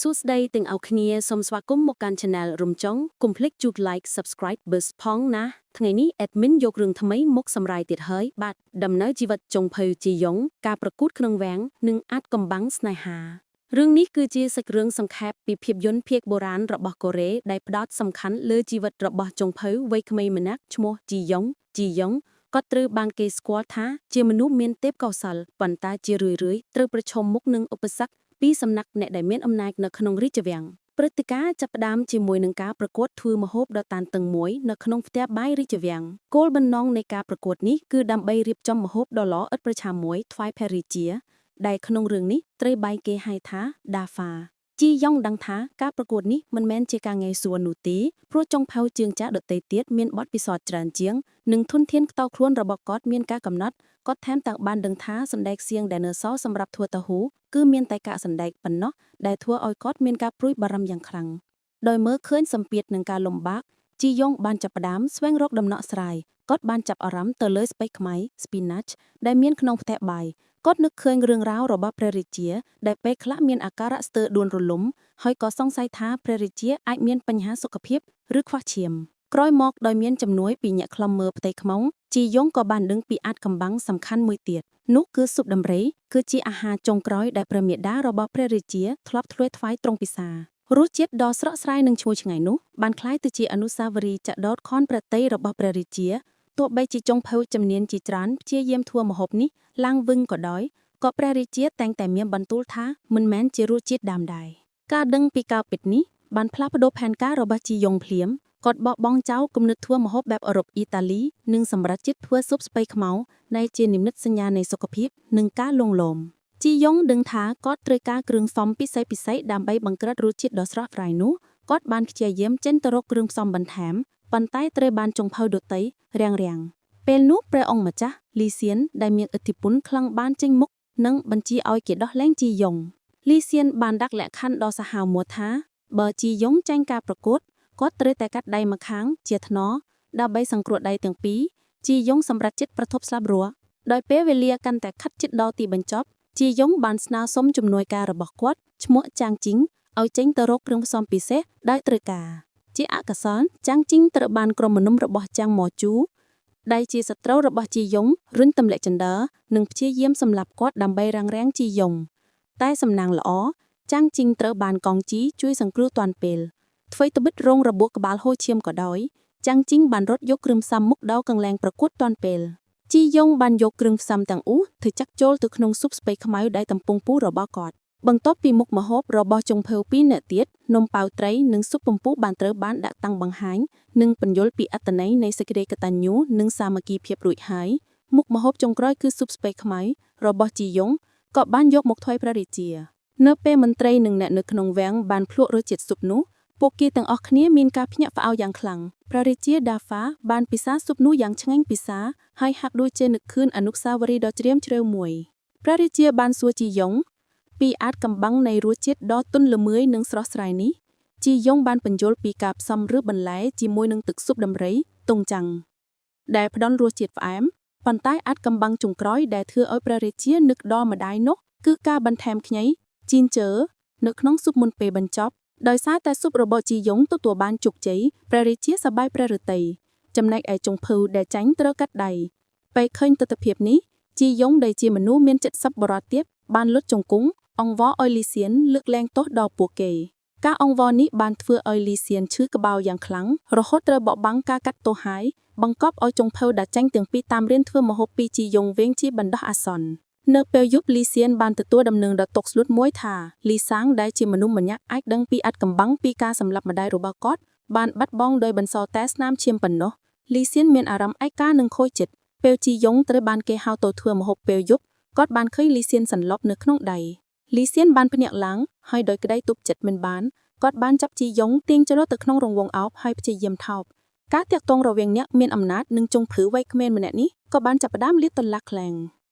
សួស្តីទាំងអស់គ្នាសូមស្វាគមន៍មកកាន់ Channel រំចុងកុំភ្លេចចុច Like Subscribe ផងណាថ្ងៃនេះ Admin យករឿងថ្មីមកសម្រាយទៀតហើយបាទដំណើរជីវិតចុងភៅជីយ៉ុងការប្រកួតក្នុងវាំងនិងអាចកំបាំងស្នេហារឿងនេះគឺជាសាច់រឿងសង្ខេបពីភាពយន្តភាគបុរាណរបស់កូរ៉េដែលផ្ដោតសំខាន់លើជីវិតរបស់ចុងភៅវ័យក្មេងម្នាក់ឈ្មោះជីយ៉ុងគាត់ត្រូវបានគេស្គាល់ថាជាមនុស្សមានទេពកោសល្យប៉ុន្តែជារឿយៗត្រូវប្រឈមមុខនឹងឧបសគ្គពីសំណាក់អ្នកដែលមានអំណាចនៅក្នុងរាជវាំងព្រឹត្តិការណ៍ចាប់ផ្ដើមជាមួយនឹងការប្រកួតធ្វើម្ហូបដ៏តានតឹងមួយនៅក្នុងផ្ទះបាយរាជវាំងគោលបំណងនៃការប្រកួតនេះគឺដើម្បីរៀបចំម្ហូបដ៏ល្អឥតប្រឆាំមួយថ្វាយព្រះរាជាដែលក្នុងរឿងនេះត្រូវបាយគេហៅថា Dafa ជីយ៉ុងដឹងថាការប្រកួតនេះមិនមែនជាការងាយស្រួលនោះទេព្រោះចុងភៅជើងចាស់ដទៃទៀតមានបទពិសោធន៍ច្រើនជាងនិងធនធានខ្ទោកខ្លួនរបស់គាត់មានការកំណត់គាត់ថែមទាំងបានដឹងថាសណ្ដែកសៀងដែលនៅសល់សម្រាប់ធ្វើតៅហ៊ូគឺមានតែកាកសណ្ដែកប៉ុណ្ណោះដែលធ្វើឲ្យគាត់មានការព្រួយបារម្ភយ៉ាងខ្លាំងដោយមើលឃើញសម្ពាធនឹងការលំបាកជីយ៉ុងបានចាប់ផ្ដើមស្វែងរកដំណោះស្រាយគាត់បានចាប់អារម្មណ៍ទៅលើស្ពៃខ្មៅ spinach ដែលមានក្នុងផ្ទះបាយគាត់នឹកឃើញរឿងរ៉ាវរបស់ព្រះរាជាដែលពេលខ្លះមានអាការៈស្ទើរដួលរលំហើយក៏សង្ស័យថាព្រះរាជាអាចមានបញ្ហាសុខភាពឬខ្វះឈាមក្រោយមកដោយមានជំនួយពីអ្នកខ្លំមើលផ្ទៃខ្មងជីយ៉ុងក៏បានដឹងពីអាចកំបាំងសំខាន់មួយទៀតនោះគឺស៊ុបដំរីគឺជាអាហារចុងក្រោយដែលព្រះមាតារបស់ព្រះរាជាធ្លាប់ធ្វើថ្វាយទ្រង់ពិសារសជាតិដ៏ស្រស់ស្រាយនិងឈ្ងុយឆ្ងាញ់នោះបានក្លាយទៅជាអនុស្សាវរីយ៍ចាក់ដោតខនប្រតិយរបស់ព្រះរាជាទោះបីជាចុងភៅចំនួនជាច្រើនព្យាយាមធ្វើម្ហូបនេះឡើងវិញក៏ដោយក៏ព្រះរាជាតែងតែមានបន្ទូលថាមិនមែនជារសជាតិដើមដែរការដឹងពីការពិតនេះបានផ្លាស់ប្ដូរផែនការរបស់ជីយ៉ុងភ្លាមគាត់បោះបង់ចោលគំនិតធ្វើម្ហូបបែបអឺរ៉ុបអ៊ីតាលីនិងសម្រាប់ចិត្តធ្វើស៊ុបស្ពៃខ្មៅដែលជានិមិត្តសញ្ញានៃសុខភាពនិងការលងលោមជីយ៉ុងដឹងថាគាត់ត្រូវការគ្រឿងផ្សំពិសេសៗដើម្បីបង្កើតរសជាតិដ៏ស្រស់ស្រាយនោះគាត់បានព្យាយាមចេញទៅរកគ្រឿងផ្សំបន្ថែមប៉ុន្តែត្រូវបានចុងភៅដទៃរាំងពេលនោះព្រះអង្គម្ចាស់លីសៀនដែលមានឥទ្ធិពលខ្លាំងបានចេញមុខនិងបញ្ជាឲ្យគេដោះលែងជីយ៉ុងលីសៀនបានដាក់លក្ខខណ្ឌដ៏សាហាវមាត់ថាបើជីយ៉ុងចាញ់ការប្រកួតគាត់ត្រូវតែកាត់ដៃម្ខាងជាថ្នរដើម្បីសង្គ្រោះដៃទាំងពីរជីយ៉ុងសម្រេចចិត្តប្រថប់ស្លាប់រស់ដោយពេលវេលាកាន់តែខិតជិតដល់ទីបញ្ចប់ជីយ៉ុងបានស្នើសុំជំនួយការរបស់គាត់ឈ្មោះចាងជីងឲ្យចេញទៅរកគ្រឿងផ្សំពិសេសដោយត្រូវការជាអកុសលចាងជីងត្រូវបានក្រុមមនុស្សរបស់ចាងម៉ូជូដែលជាសត្រូវរបស់ជីយ៉ុងរុញទម្លាក់ចន្ទើនិងព្យាយាមសម្លាប់គាត់ដើម្បីរាំងជីយ៉ុងតែសំណាងល្អចាងជីងត្រូវបានកងជីជួយសង្គ្រោះទាន់ពេលអ្វីត្បិតរងរបួសក្បាលហូរឈាមក៏ដោយចាងជីងបានរត់យកគ្រឿងផ្សំមុខដល់កន្លែងប្រកួតទាន់ពេលជីយ៉ុងបានយកគ្រឿងផ្សំទាំងអស់ទៅចាក់ចូលទៅក្នុងស៊ុបស្ពៃខ្មៅដែលកំពុងពុះរបស់គាត់បន្ទាប់ពីមុខម្ហូបរបស់ចុងភៅ2នាក់ទៀតនំប៉ៅត្រីនិងស៊ុបពំពុះបានត្រូវបានដាក់តាំងបង្ហាញនិងពន្យល់ពីអត្ថន័យនៃសេចក្តីកតញ្ញូនិងសាមគ្គីភាពរួចហើយមុខម្ហូបចុងក្រោយគឺស៊ុបស្ពៃខ្មៅរបស់ជីយ៉ុងក៏បានយកមកថ្វាយព្រះរាជានៅពេលមន្ត្រីនិងអ្នកនៅក្នុងវាំងបានភ្លក់រសជាតិស៊ុបនោះពួកគេទាំងអស់គ្នាមានការភ្ញាក់ផ្អើលយ៉ាងខ្លាំងព្រះរាជា Dafa បានពិសាស៊ុបនោះយ៉ាងឆ្ងាញ់ពិសាហើយហាក់ដូចជានឹកឃើញអនុស្សាវរីយ៍ដ៏ជ្រាលជ្រៅមួយព្រះរាជាបានសួរជីយ៉ុងពីអាចកំបាំងនៃរសជាតិដ៏ទន់ល្មើយនិងស្រស់ស្រាយនេះជីយ៉ុងបានបញ្យល់ពីការផ្សំឬបន្លែជាមួយនឹងទឹកស៊ុបដំរីតុងចាំងដែលផ្ដល់រសជាតិផ្អែមប៉ុន្តែអាចកំបាំងចុងក្រោយដែលធ្វើឲ្យព្រះរាជានឹកដល់ម្ដាយនោះគឺការបន្ថែមខ្ញីជីនជើនៅក្នុងស៊ុបមុនពេលបញ្ចប់ដោយសារតែស៊ុបរបស់ជីយ៉ុងទទួលបានជោគជ័យព្រះរាជាសប្បាយព្រះរតីចំណែកឯចុងភៅដែលចាញ់ត្រូវកាត់ដៃពេលឃើញទស្សនវិជ្ជានេះជីយ៉ុងដែលជាមនុស្សមានចិត្តសប្បុរសទៀតបានលុតជង្គង់អង្វរឲ្យលីសៀនលើកលែងទោសដល់ពួកគេការអង្វរនេះបានធ្វើឲ្យលីសៀនឈឺក្បាលយ៉ាងខ្លាំងរហូតត្រូវបបាំងការកាត់ទោសហើយបង្កប់ឲ្យចុងភៅដែលចាញ់ទាំងពីរតាមរៀនធ្វើម្ហូបពីជីយ៉ុងវិញជាបណ្ដោះអាសន្ននៅពេលយប់លីសៀនបានទទួលដំណឹងដ៏ទុក្ខស្លុតមួយថាលីសាងដែលជាមនុស្សម្នាក់អាចដឹងពីអាចកំបាំងពីការសម្លាប់ម្ដាយរបស់គាត់បានបាត់បង់ដោយបន្សល់តែស្នាមឈាមប៉ុណ្ណោះលីសៀនមានអារម្មណ៍ឯកានិងខូចចិត្តពេលជីយ៉ុងត្រូវបានគេហៅទៅធ្វើម្ហូបពេលយប់គាត់បានឃើញលីសៀនសន្លប់នៅក្នុងដៃលីសៀនបានភ្ញាក់ឡើងហើយដោយក្តីទប់ចិត្តមិនបានគាត់បានចាប់ជីយ៉ុងទាញចូលទៅក្នុងរង្វង់អោបហើយព្យាយាមថោកការតាក់ទងរវាងអ្នកមានអំណាចនិងចុងភៅវ័យក្មេងម្នាក់នេះក៏បានចាប់ផ្ដើមលាតត្រឡាក់ខ្លាំង